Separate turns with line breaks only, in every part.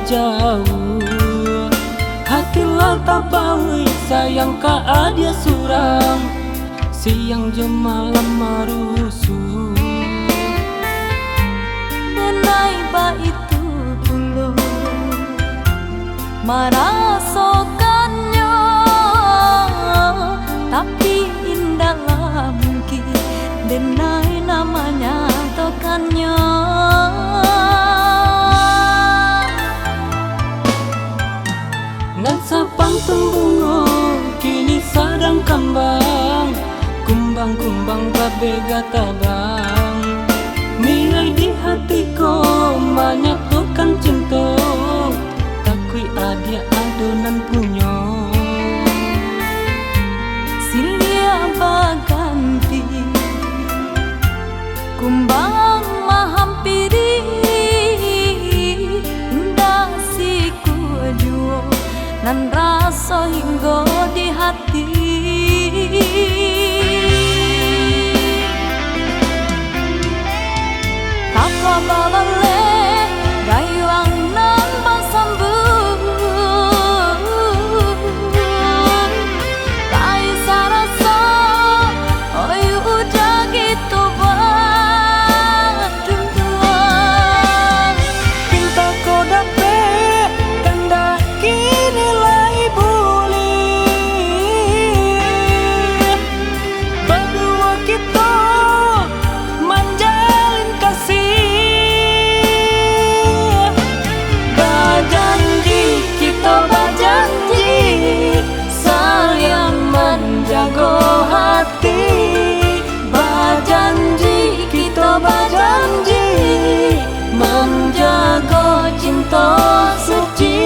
jauh. Hatilah tak bawi sayang ka adia surang, siang jam malam marusuh.
Benai ba itu dulu merasakannya, tapi indahlah mungkin benai namanya tokannya.
Ngan sapang tembungo kini sadang kambang, kumbang-kumbang babega tabang. Nilai di hatiku menyatukan cinta, takui adia adonan punyo.
Silya baganti kumbang mahampiri, indah si kujuo nan rasa hingga di hati. Taka babale gayuang nang basambung, kai sarasa oyu jagi tu baduan.
Cinta ko dapat tanda kini lai boleh, berdua kita menjalin kasih. Berjanji kita berjanji saling menjaga hati. Berjanji kita berjanji menjaga cinta suci.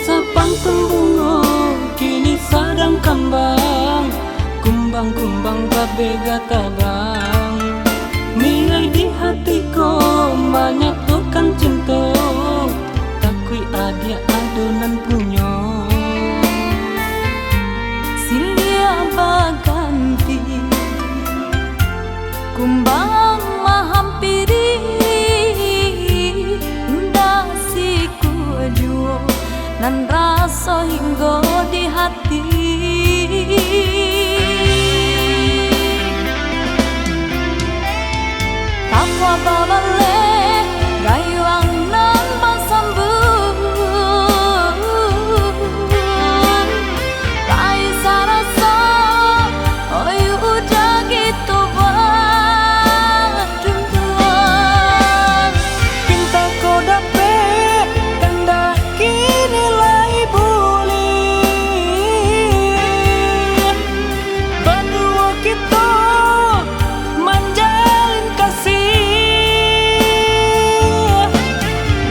Sapang tembungo kini sadang kambang, kumbang-kumbang babega tabang. Nilai di hatiku menyatukan cinta, takui adia adonan punyo.
Silya baganti kumbang mahampiri, indah si kujuo nan rasa hingga di hati. Takwa babale gayuang nan basambung, kai sarasa oyu jagi tu baduan.
Cinta ko dapat tanda kini lai boleh, berdua kita menjalin kasih.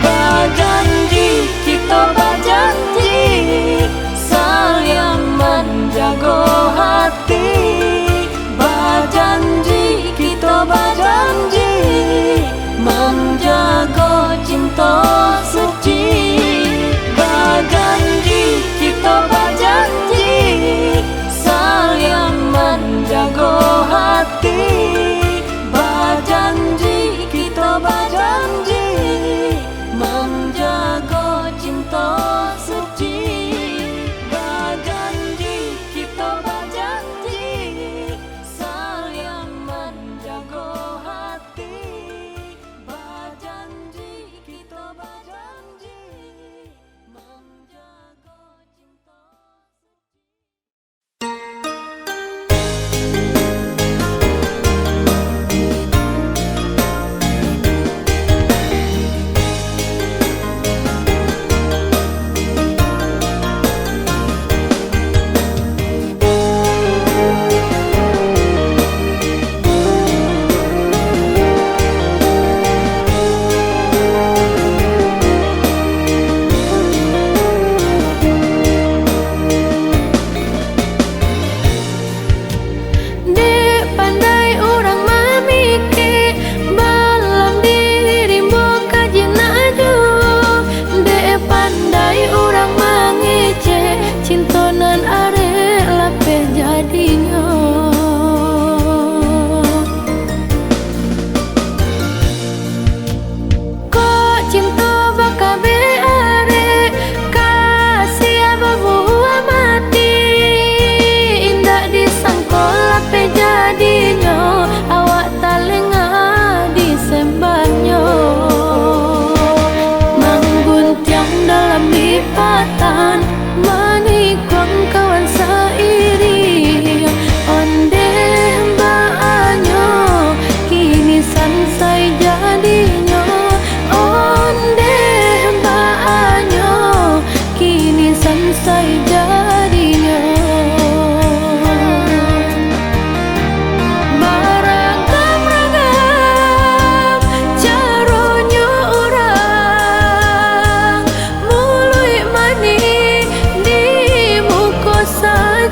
Berjanji kita berjanji saling menjaga hati. Berjanji kita berjanji menjaga cinta suci. Berjanji kita berjanji saling menjaga hati. Berjanji kita berjanji menjaga cinta suci. Berjanji kita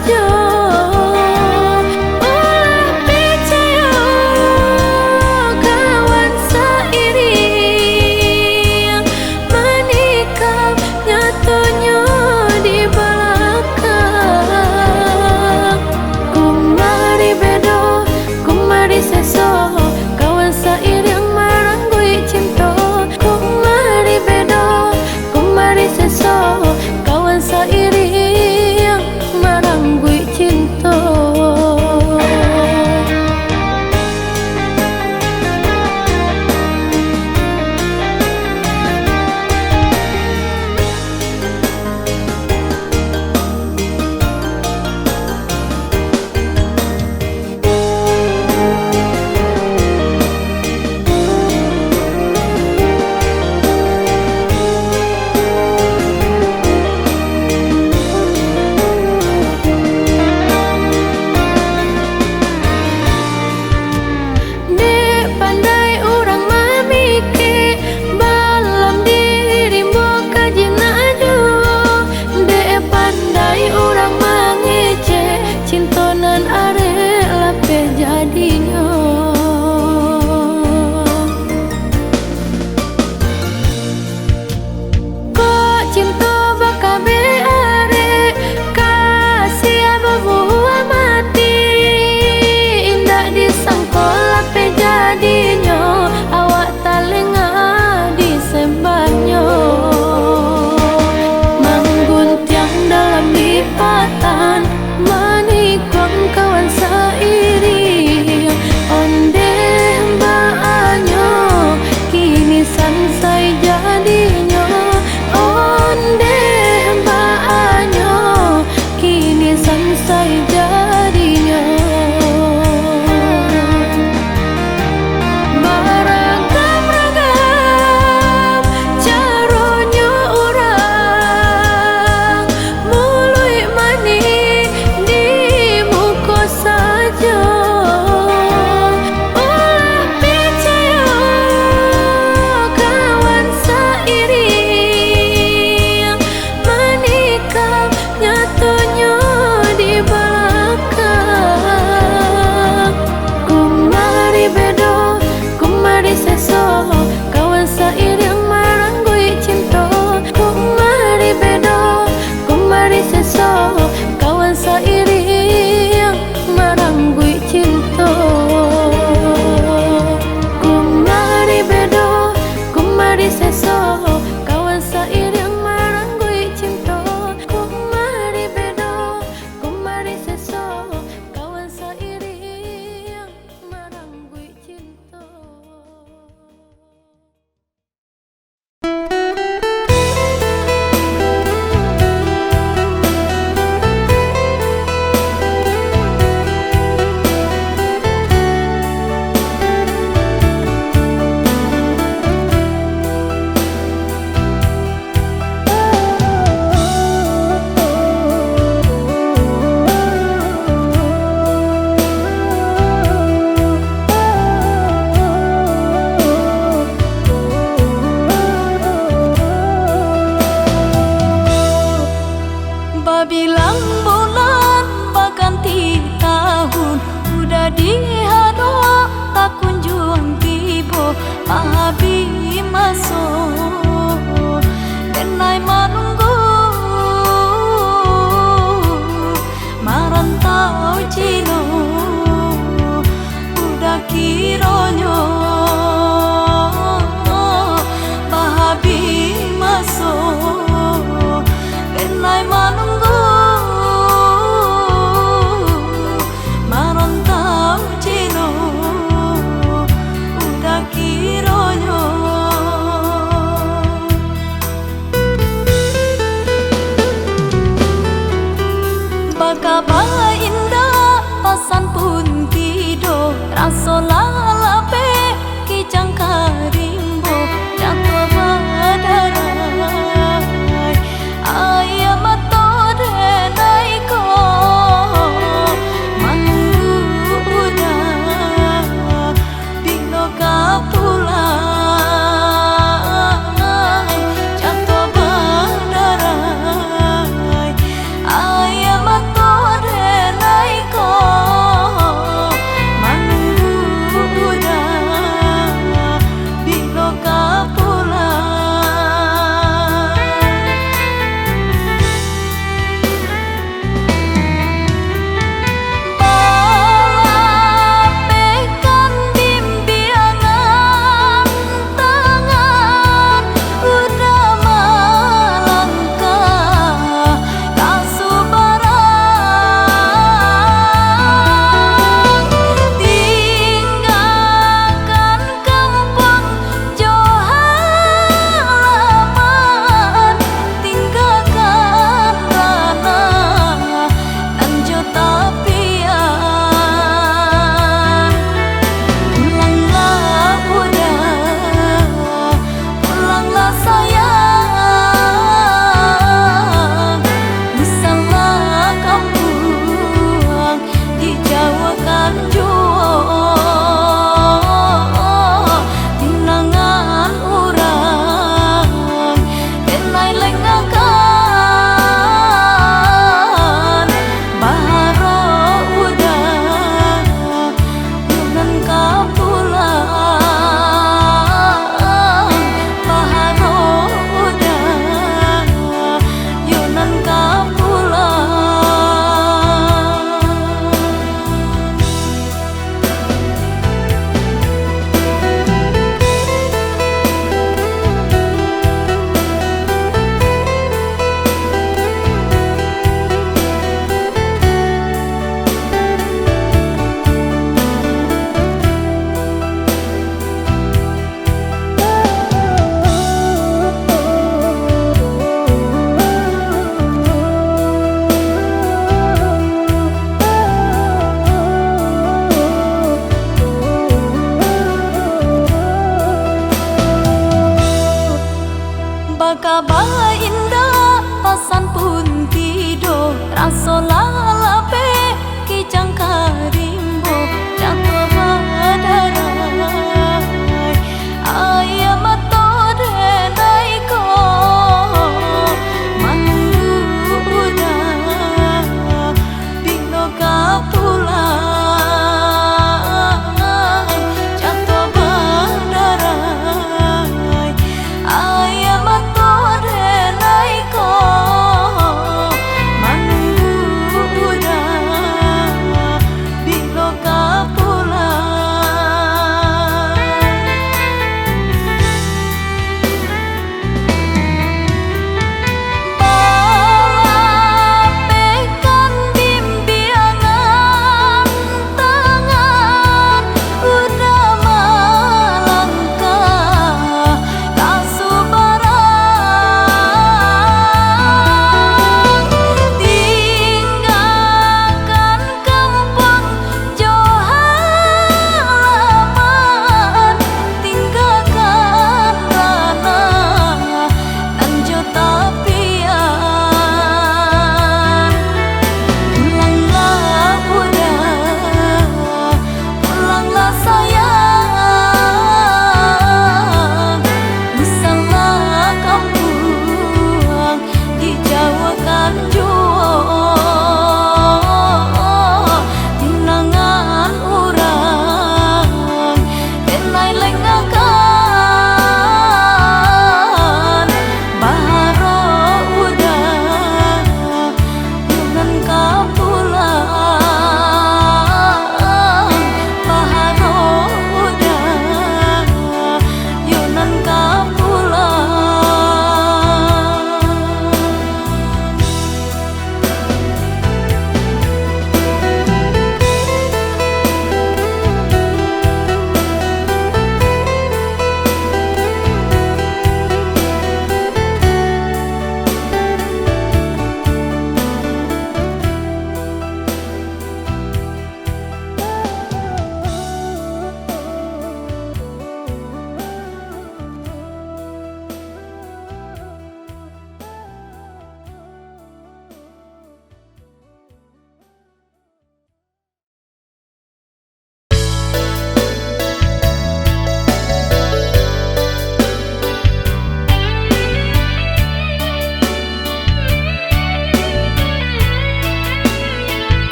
saja. Ulah percaya kawan seiring menikah nyatanya di belakang. Kumari bedo, kumari seso, kawan seiring meranggui cinta. Kumari bedo, kumari seso, kawan seiring meranggui cinta. Dek pandai orang memikir balam dirimu kajinaju. Dek pandai orang mengecek cinta nan are lape jadinya. Kok cinta bakabe are kasih ababuah mati. Indah disangka lape jadinya, awak talenga disembahnya. Mengguntiang dalam lipatan menikung kawan seiring. Onde mbaanyo kini sansai jadinya. Onde mbaanyo kini sansai jadinya. Beragam-ragam caronya orang mului mani di muka saja. Ulah percaya kawan seiring menikah nyatanya di belakang. Kumari bedo, kumari seso, kawan seiring meranggui cinta. Kumari bedo, kumari seso, kawan seiring meranggui cinta. Kumari bedo, kumari seso, kawan seiring meranggui cinta. Kumari bedo, kumari seso, kawan seiring meranggui cinta. Babilang bulan baganti tahun, udah dihadap tak kunjung tiba. Abi masuk kenai menunggu marantau Cino. Udah kiranya Bahabi masuk kenai menunggu marantau Cino. Udah kiranya bakaba indah pasan pun tido rasa lalape kijang karimbo jatuh badarai ayam matode naiko manguda dino kapulai jatuh badarai ayam matode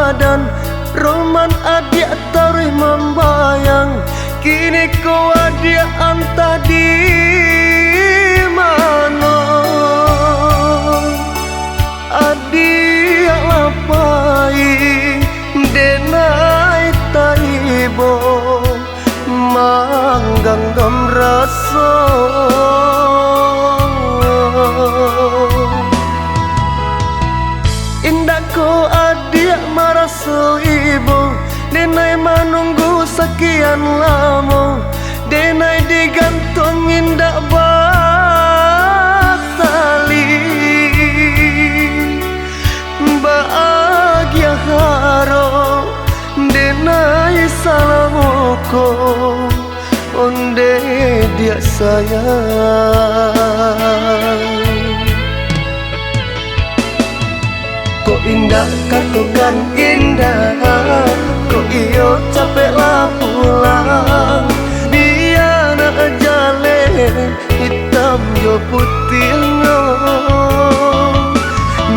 badan, roman adik tarih membayang. Kini kau adik antah di mana? Adik lapai denai taibo manggang gam rasa. Indah ko adik marasa ibu, denai menunggu sekian lama, denai digantung indah batali. Bahagia haro denai salamuko, onde dia sayang. Kok indah katukan indah, kok iyo capek lah pulang. Biar jale hitam yo putih no,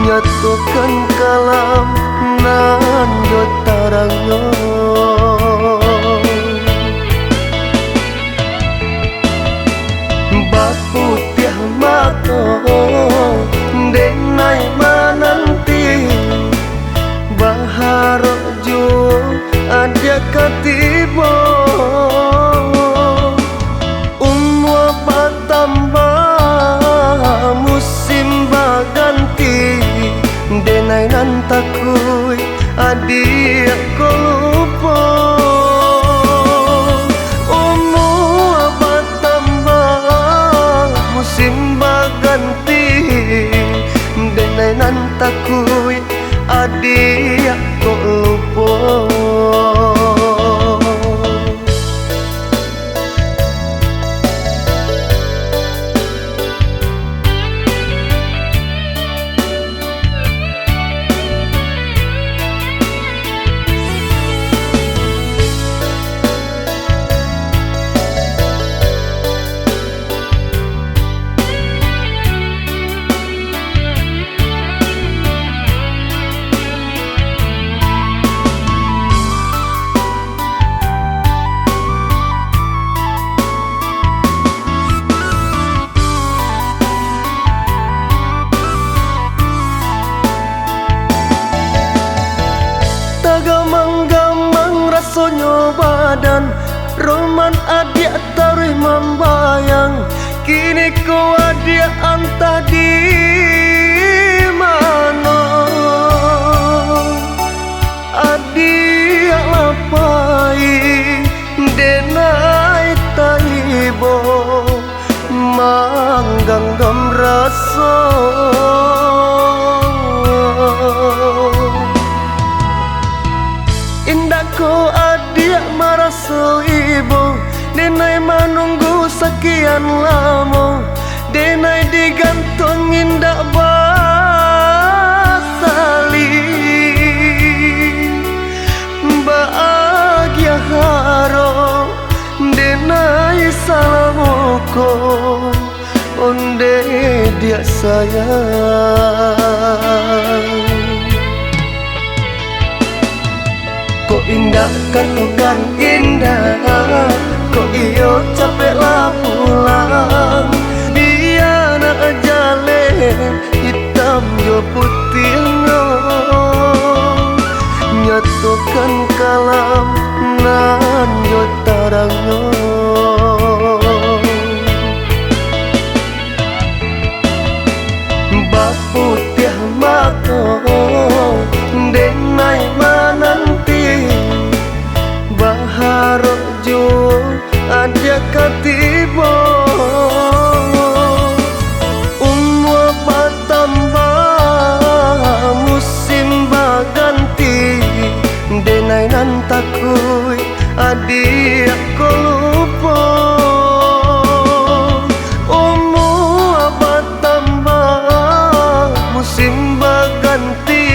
nyatukan kalam nan yo tarang no. Baputih mata denai menanti, bahar jo ada katibo. Umur bertambah musim berganti, denai nan takui adik ko lupa. Umur bertambah musim berganti, denai nan takui adik ko lupa. Gamang-gamang rasanya badan, roman adik tarih membayang. Kini kau adik antah di mana? Adik lapai denai taibo manggang gam rasa. Indah ko adik marasa ibu, denai menunggu sekian lama, denai digantung indah batali. Bahagia haro denai salamuko, onde dia sayang. Kok indah katukan indah, kok iyo capek lah pulang. Biar jale hitam yo putih no, nyatukan kalam nan yo tarang no. Baputih mata denai menanti, bahar jo ada katibo. Umur bertambah musim berganti, denai nan takui adik ko lupa. Umur bertambah musim berganti,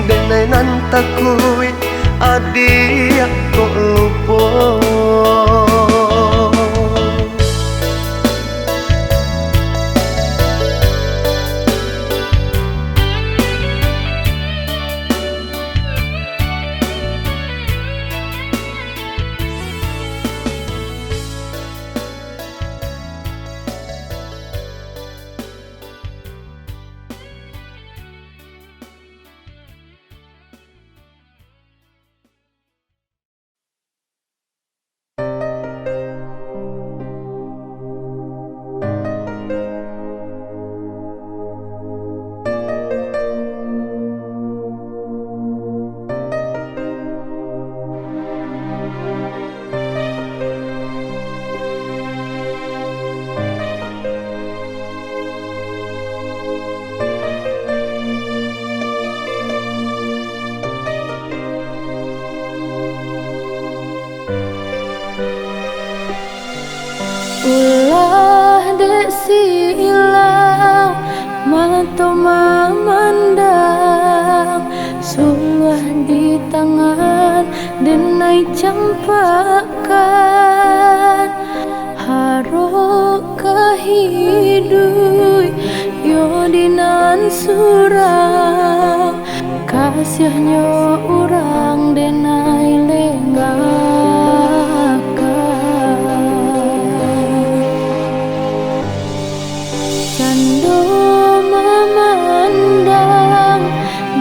denai nan takui adik ko lupa.
kita memandang suluh di tangan denai campakan harok kahidui yodinan surang kasihnya orang denai lenggakan cando memandang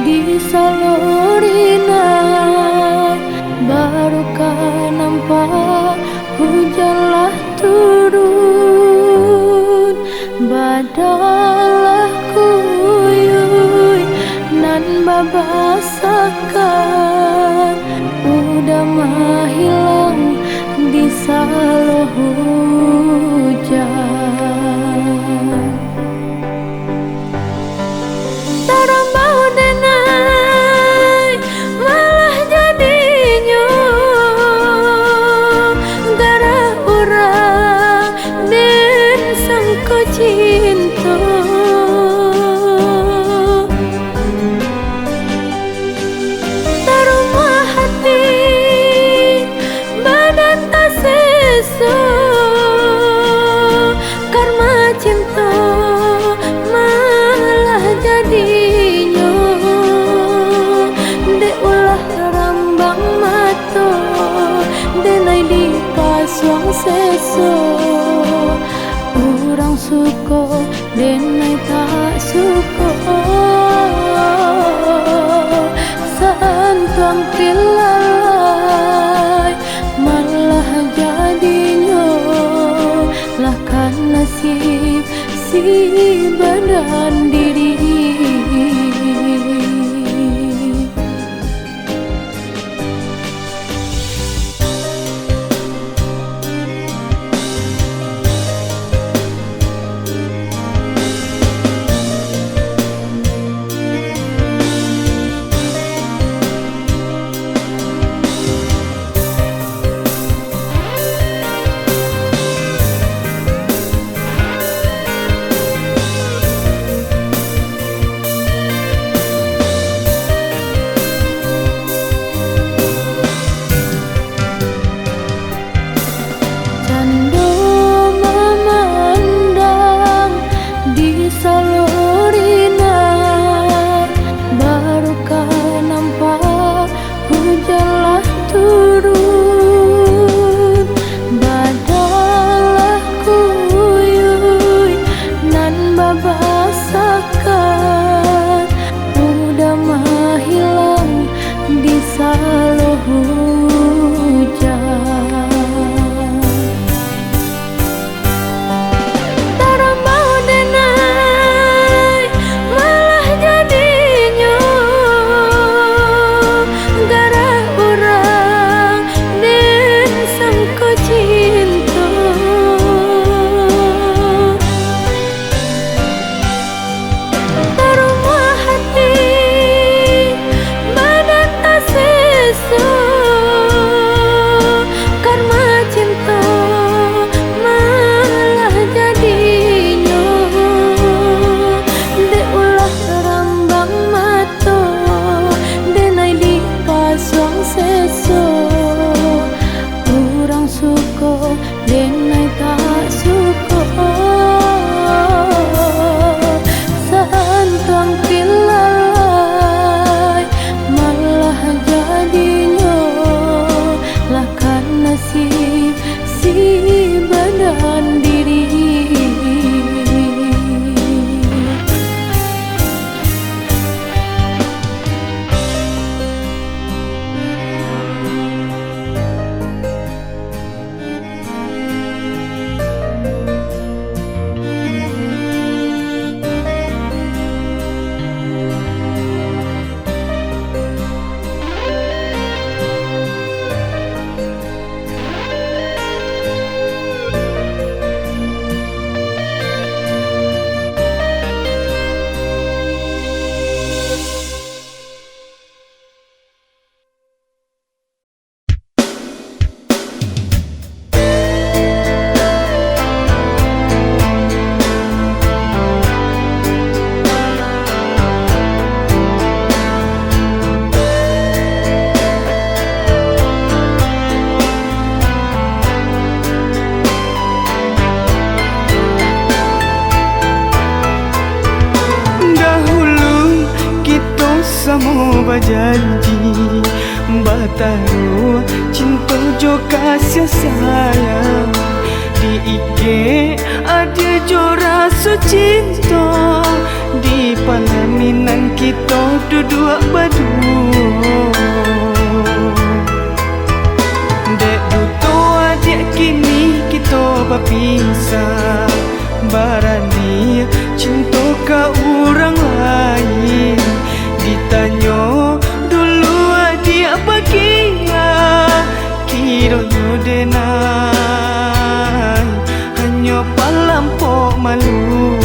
di salurina barukah nampak hujanlah turun badalah kuyuy nan babasakan udah mah hilang di saluh hujan tarang mau denai malah jadinya gara urang den sangko cinta tarumah hati badan tak seso karma cinta malah jadinya de ulah rambang mato denai di pasuang seso orang suko denai tak suko santuang pilalai malah jadinya lah kan nasib si badan diri
Samo berjanji Bataru cinta jo kasih sayang Di ike ada jo rasa cinta Di palaminan kita duduk berdua Dek duto adik kini kita berpisah Barani cinta ke orang lain Ditanya dulu adik apa kira Kiranya denai Hanya palampok malu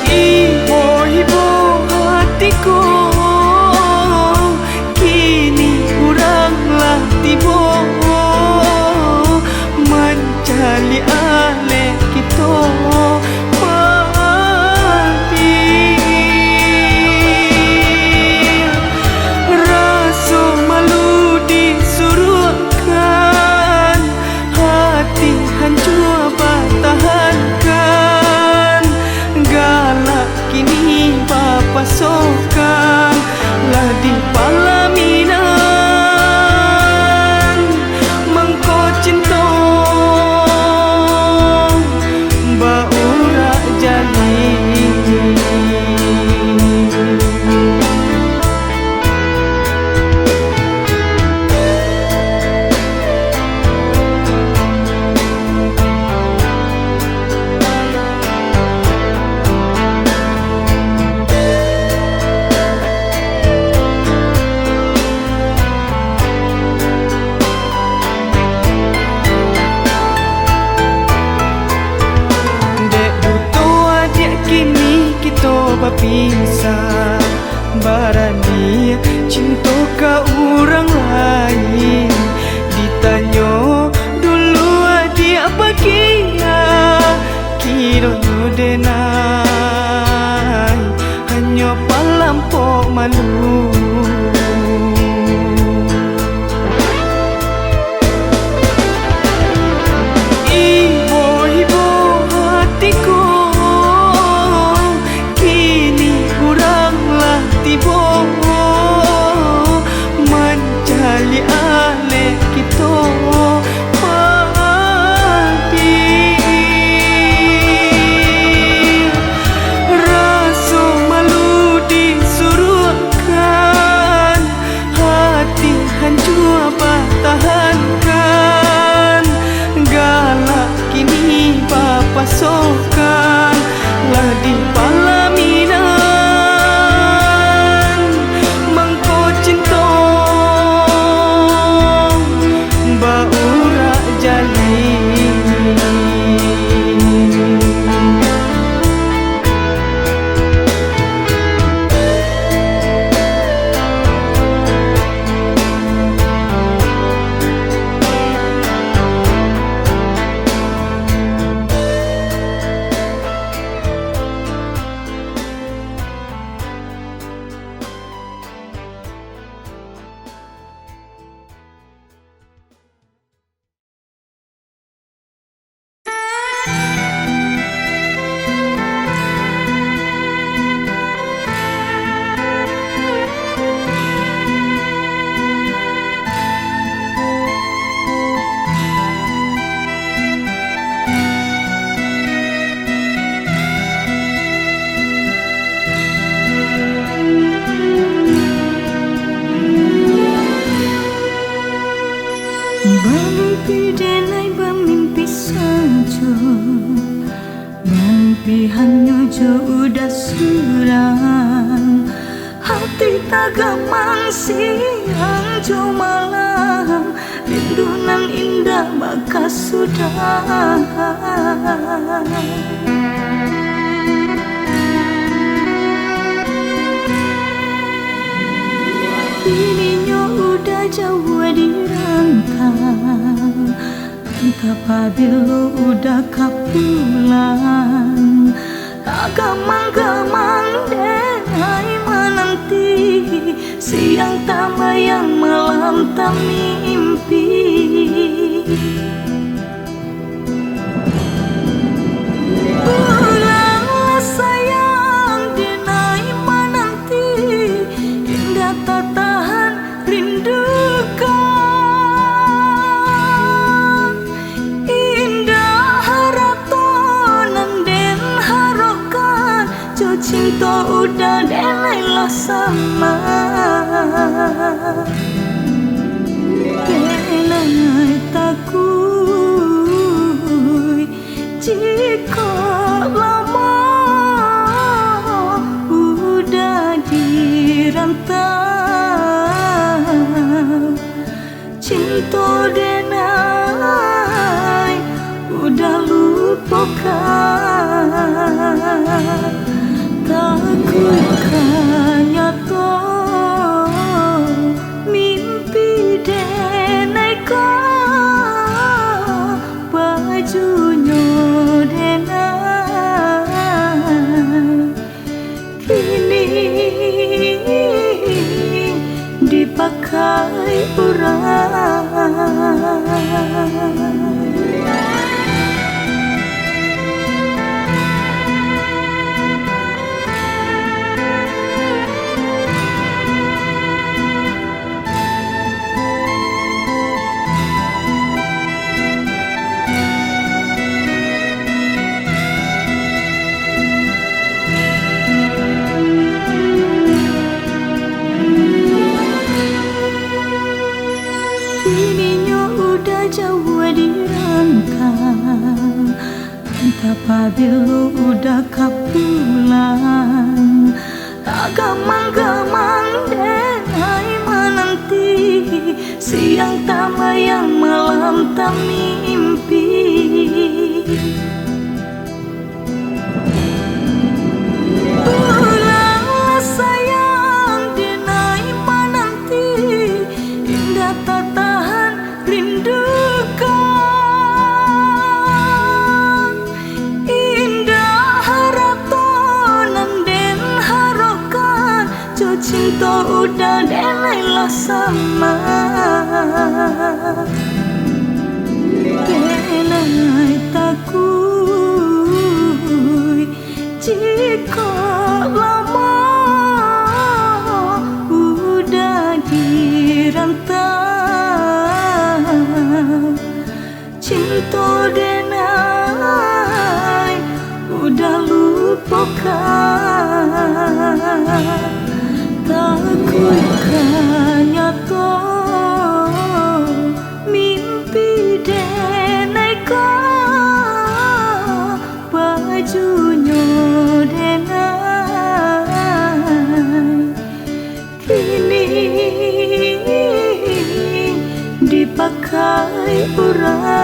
Ibu hatiku Kini uranglah tiba Mencari alih kita mati Rasa malu disuruhkan Hati hancur bertahankan Galak kini bapa sokan Lah di palaminan Mengko cinta Baurak jali berpisah Barani cinta ke orang lain Ditanya dulu adik apa kira Kiranya denai Hanya palampok malu Ibu hatiku tiba mencari alih kita mati Rasa malu disuruhkan Hati hancur bertahankan Galak kini bapa sokan Lah di palaminan Baurak jali Bermimpi denai bermimpi saja Mimpi hanya udah suram Hati tak gamang siang jo malam Rindunan indah bakas sudah Ininya udah jauh dirangkang Entah bila udah kapulang Tak gamang-gamang denai menanti Siang tak bayang malam tak mimpi sama Denai takui jika lama udah dirantau cinta denai udah lupakan takutkan nyata mimpi denai kau bajunya denai kini dipakai orang Kininya udah jauh dirangkang entah pabilo udah kapulang tak gamang-gamang denai menanti siang tak mayang malam tak mimpi Pulanglah sayang denai menanti indah tak tahan rindukan indah haratonan den harokan jo cinta udah denailah sama denai takui jika lama udah dirantau cinta denai udah lupakan takutkan nyata mimpi denai kau bajunya denai kini dipakai orang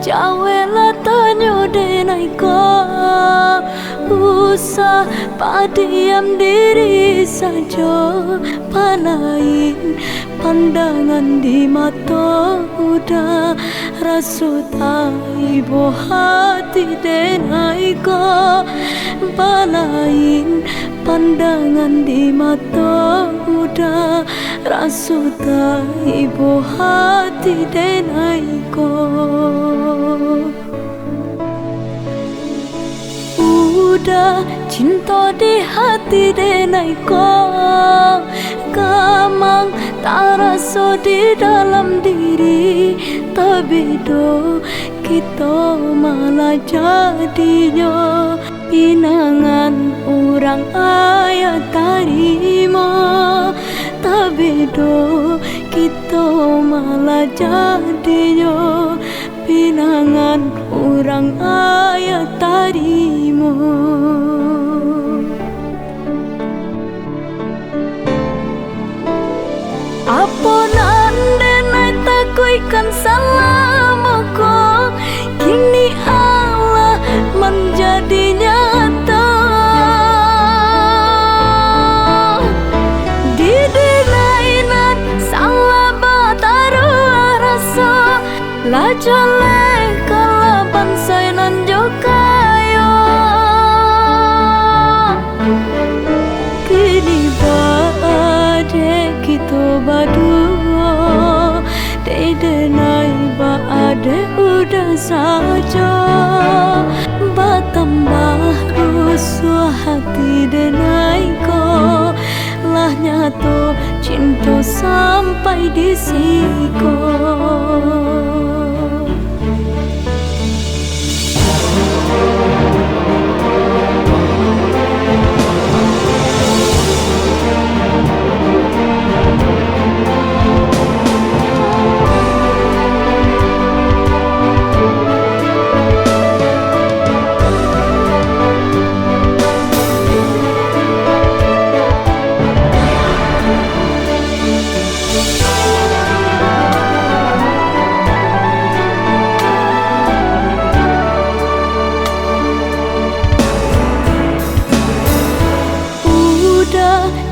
Jawela tanyo denai ko Usah padiam diri saja Panain pandangan di mata udah Rasuta ibu hati denai ko Panain pandangan di mata udah Rasuta ibu hati denai ko Udah cinta di hati denai ko Kamang tak rasa di dalam diri Tapi do kita malah jadinya Pinangan orang ayat tarima Tapi do kita malah jadinya Pinangan orang ayat tarima Apa nande nai takuikan salamaku Kini Allah menjadi nyata Didinainan salah bataru rasa Lajale kalaban sainan jokayo Kini baade kita berdua Denai baade udah saja Batambah rusuh hati denai ko Lah nyato cinta sampai di siko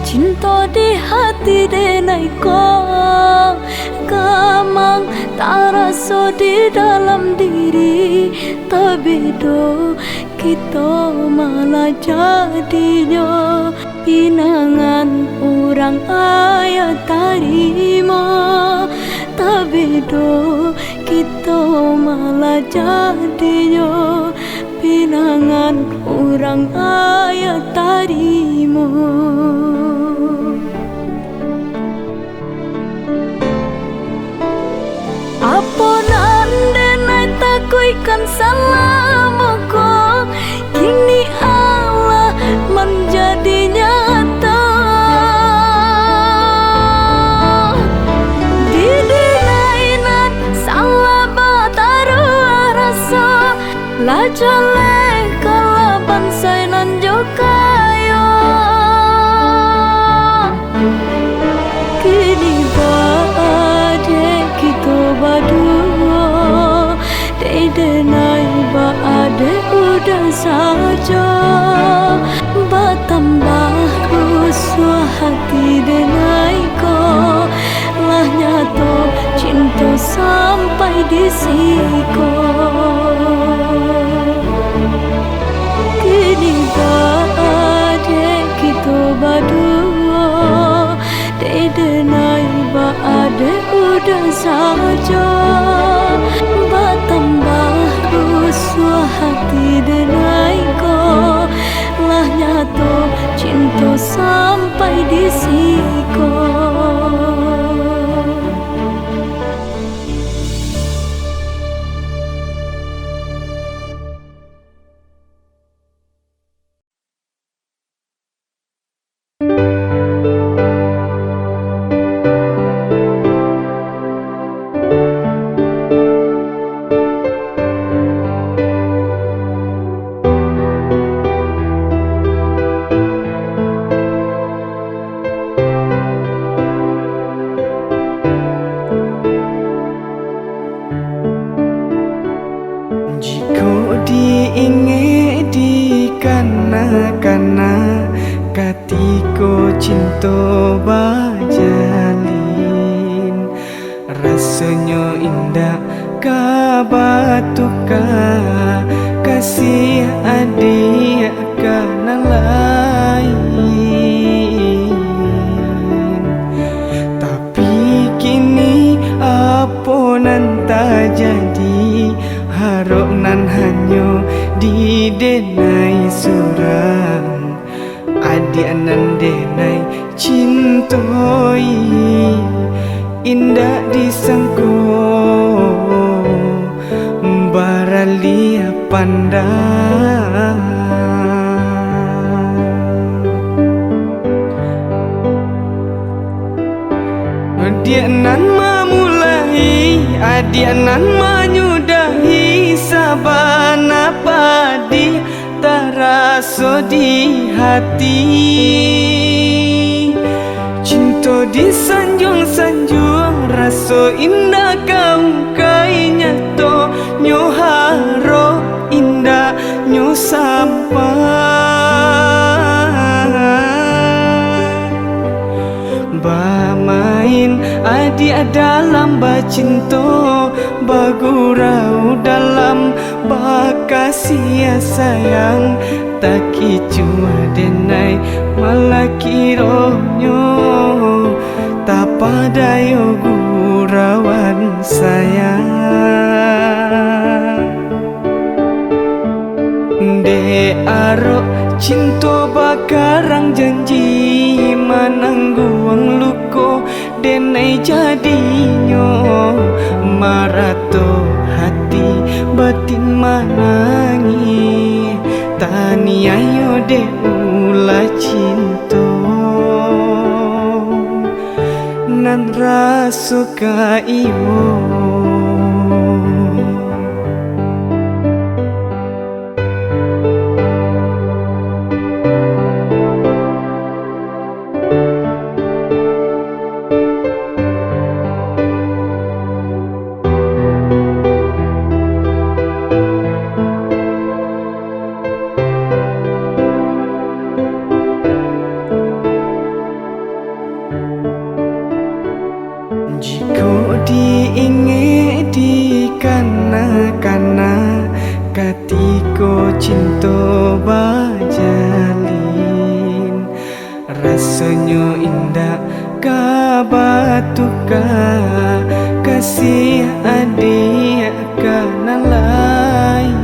Cinta di hati denai ko Kamang tak rasa di dalam diri Tapi do kita malah jadinya Pinangan orang ayat tarima Tapi do kita malah jadinya Pinangan orang ayat tarima Apa nande nai takuikan salamaku Kini Allah menjadi nyata Didinainan salah bataru rasa Lajale kalaban sainan jokayo Kini baade kita berdua Denai baade udah saja Batambah rusuh hati denai ko Lah nyato cinta sampai di siko Kini baade kita berdua Denai baade udah saja Batambah rusuh hati denai ko Lah nyato cinta sampai di siko
cinta bajalin, rasanya indah kabatuka kasih adik kana lain. Tapi kini apa nan tak jadi, harap nan hanya di denai surang, adik nan denai cintoi indah disangko baralia pandang. Dia nan memulai, adik nan menyudahi, sabana padi terasa di hati. Cinta disanjung-sanjung, rasa indah kau kai nyato, nyo haro indah nyo sampai. Bamain adik dalam bacinta, bagurau dalam bakasia sayang, tak kicua denai malah kironyo, tak padayo gurawan sayang. De aro cinta bakarang janji, manangguang luko denai jadinyo, marato hati batin manangi, tani ayo de ula cinta nan rasuka iyo. Jika diingat di kana-kana, ketika cinta bajalin, rasanya indah kabatuka kasih adik kana lain.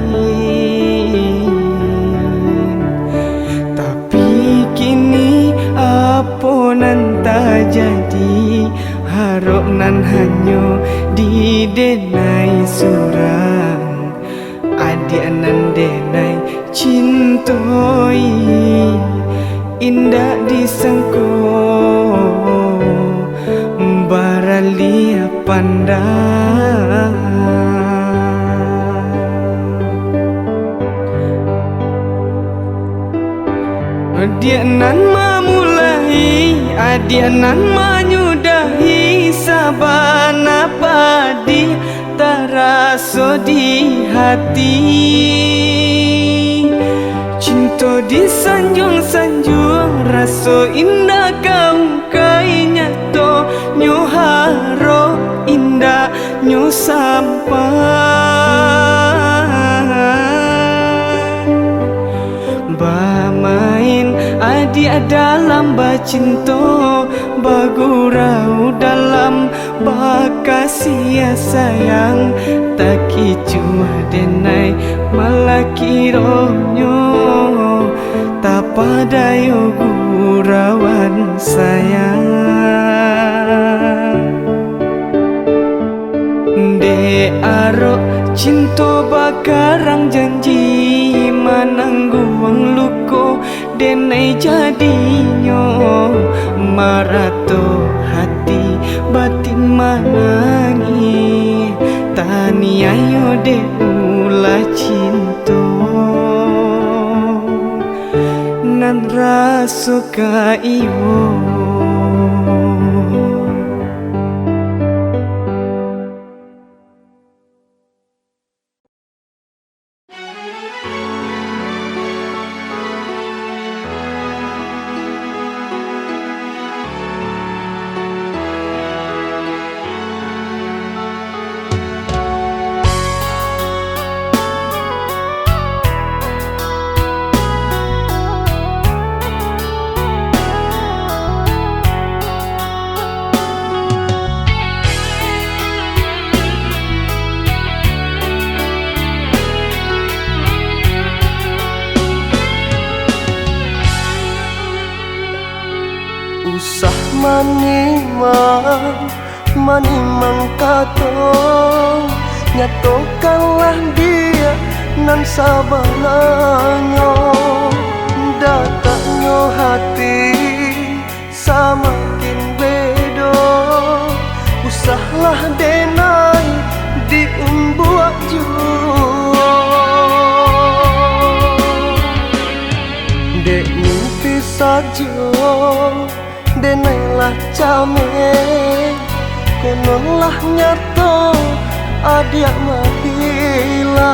Tapi kini apa nan tak jadi, harap nan hanya di denai surang, adik nan denai cintoi indah disangko baralia pandang. Dia nan memulai, adik nan menyudahi, sabana padi terasa di hati. Cinta disanjung-sanjung, rasa indah kau kai nyato, nyo haro indah nyo sampai. Bamain adik dalam bacinta, bagurau dalam bakasia sayang, tak kicua denai malah kironyo, tak padayo gurawan sayang. De aro cinta bakarang janji, manangguang luko denai jadinyo, marato hati batin manangi, tani ayo de ula cinta nan rasuka iyo.
manimang katong nyatokanlah dia nan sabananyo datangnya hati samakin bedo usahlah denai diumbuak juo dek mimpi sajo denailah came kononlah nyato adia mahilang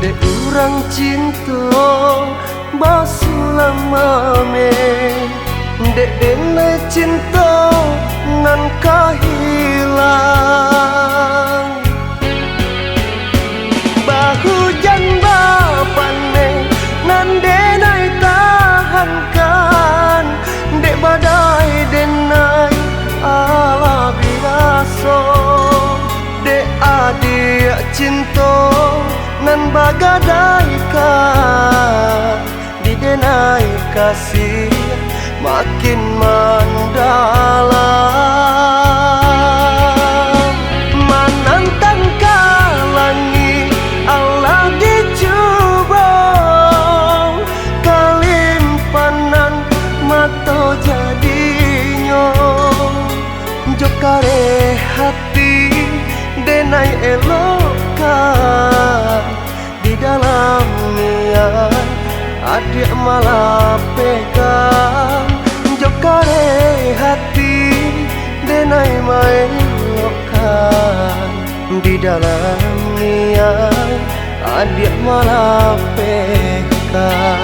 dek urang cinta basulamame dek denai cinta nan kahilang bahujan bapane nan denai tahankan dek badai denai ala biaso dek adik cinta nan bagadaikan di denai kasih makin mendalam manantang kalangi Allah dicoba kalimpanan mata jadinya jokare hati denai elokan di dalam niat adik malah pegang jokare hati denai main lokan di dalam niat adik malah pegang.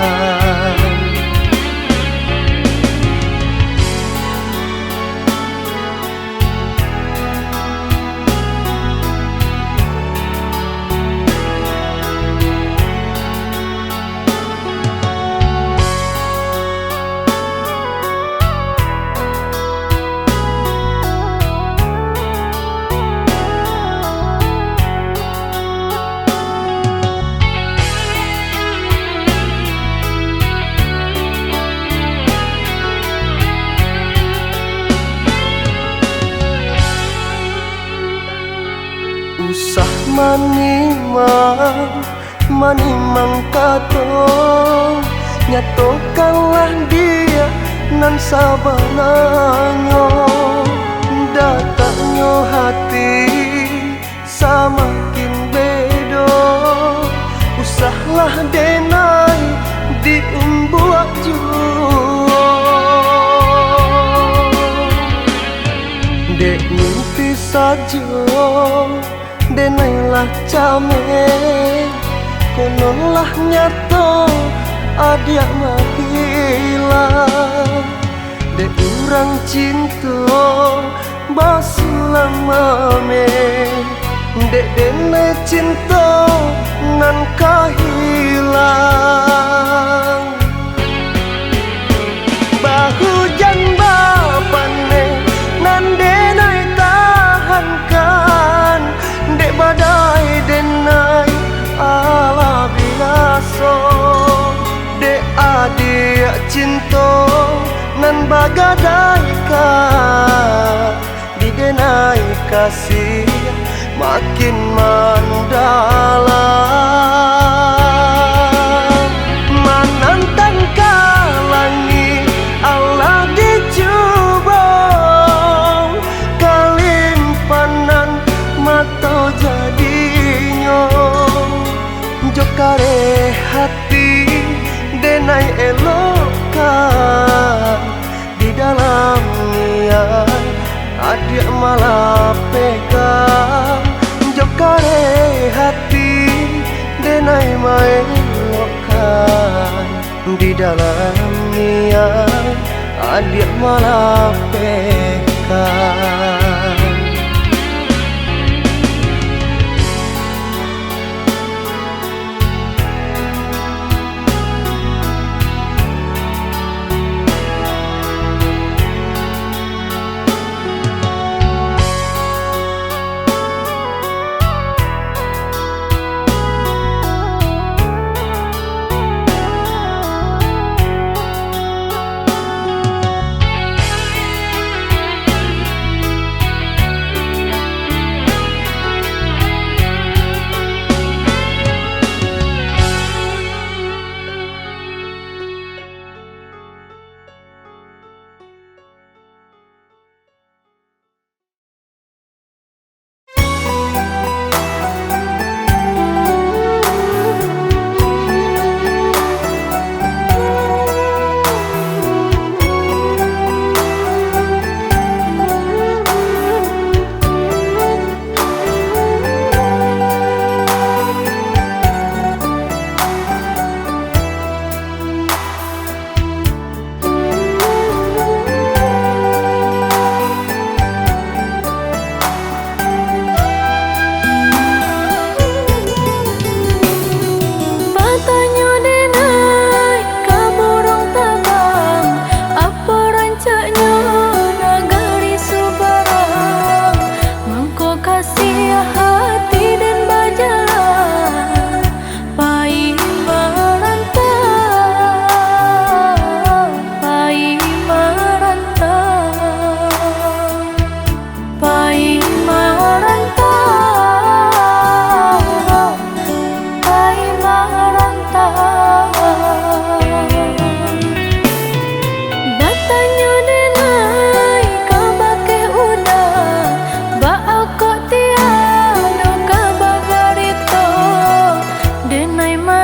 Usah manimang katong nyatokanlah dia nan sabananyo datangnya hati samakin bedo usahlah denai diumbuak juo dek mimpi sajo denailah came kononlah nyato adia mahilang dek urang cinta basulamame dek denai cinta nan kahilang bahujan bapane nan denai tahankan dek badai denai ala biaso dek adik cinta nan bagadaikan di denai kasih makin mendalam manantang kalangi Allah dicoba kalimpanan mata jadinya jokare hati denai elokan di dalam niat adik malah pegang jokare hati denai main lokan di dalam niat adik malah pegang.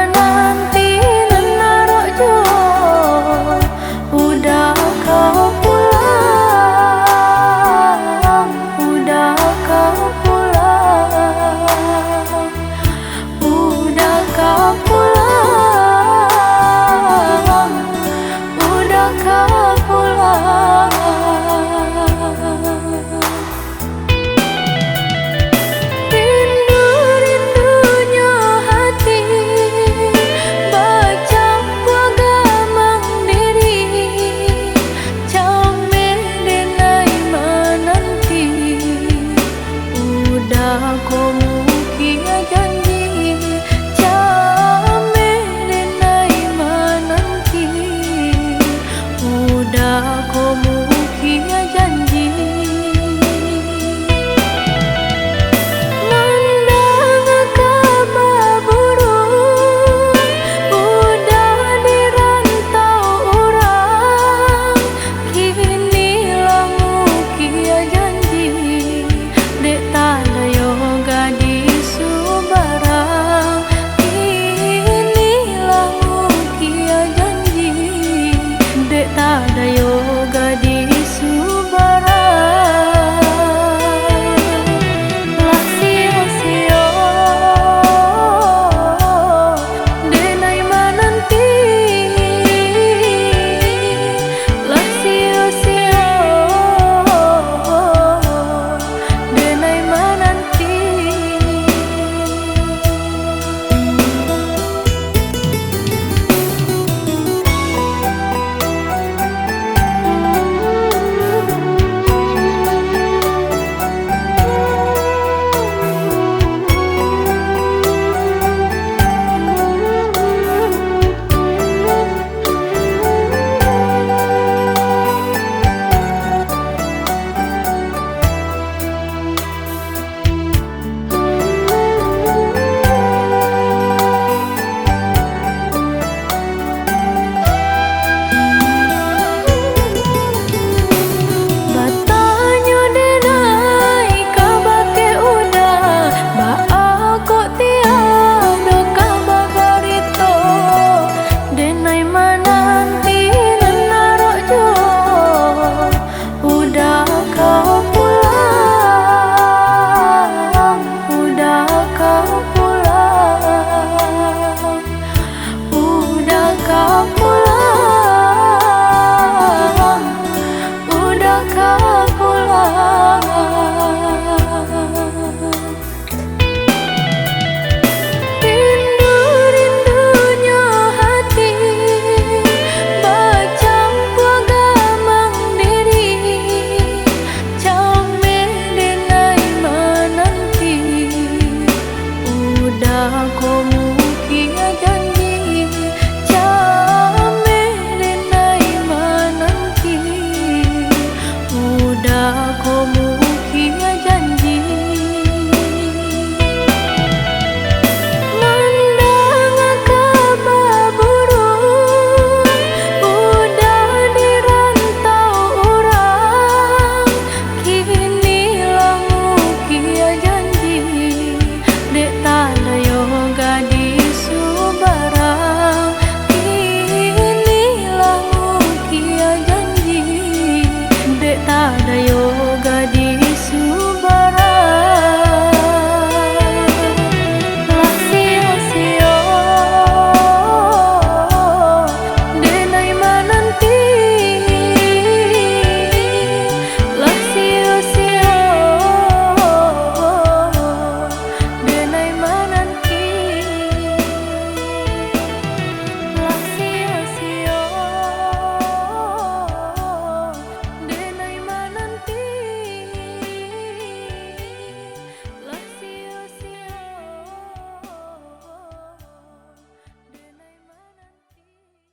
perjalanan